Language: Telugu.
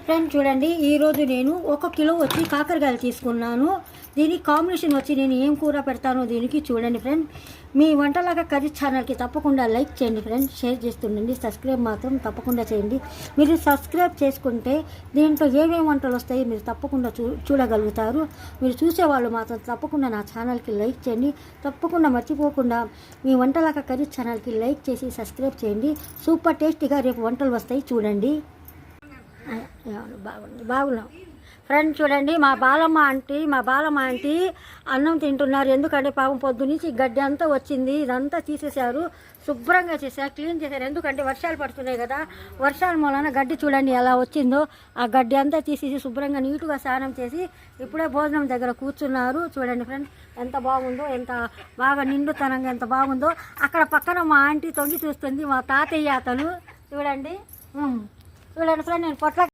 ఫ్రెండ్ చూడండి, ఈరోజు నేను 1 కిలో వచ్చి కాకరకాయలు తీసుకున్నాను. దీనికి కాంబినేషన్ వచ్చి నేను ఏం కూర పెడతానో దీనికి చూడండి ఫ్రెండ్. మీ వంటలాగా కర్రీ ఛానల్కి తప్పకుండా లైక్ చేయండి ఫ్రెండ్, షేర్ చేస్తుండండి, సబ్స్క్రైబ్ మాత్రం తప్పకుండా చేయండి. మీరు సబ్స్క్రైబ్ చేసుకుంటే దీంట్లో ఏమేమి వంటలు వస్తాయి మీరు తప్పకుండా చూడగలుగుతారు. మీరు చూసేవాళ్ళు మాత్రం తప్పకుండా నా ఛానల్కి లైక్ చేయండి. తప్పకుండా మర్చిపోకుండా మీ వంటలాగా కర్రీ ఛానల్కి లైక్ చేసి సబ్స్క్రైబ్ చేయండి. సూపర్ టేస్టీగా రేపు వంటలు వస్తాయి చూడండి. బాగున్నాం ఫ్రెండ్. చూడండి, మా బాలమ్మ ఆంటీ అన్నం తింటున్నారు. ఎందుకంటే పాపం పొద్దు నుంచి గడ్డి అంతా వచ్చింది, ఇదంతా తీసేశారు, శుభ్రంగా చేశారు, క్లీన్ చేశారు. ఎందుకంటే వర్షాలు పడుతున్నాయి కదా, వర్షాల మూలన గడ్డి చూడండి ఎలా వచ్చిందో. ఆ గడ్డి అంతా తీసేసి శుభ్రంగా నీటుగా స్నానం చేసి ఇప్పుడే భోజనం దగ్గర కూర్చున్నారు. చూడండి ఫ్రెండ్, ఎంత బాగుందో, ఎంత బాగా నిండుతనంగా ఎంత బాగుందో. అక్కడ పక్కన మా ఆంటీ తొంగి చూస్తుంది, మా తాతయ్య అతను. చూడండి ఫ్రెండ్, నేను పొట్ల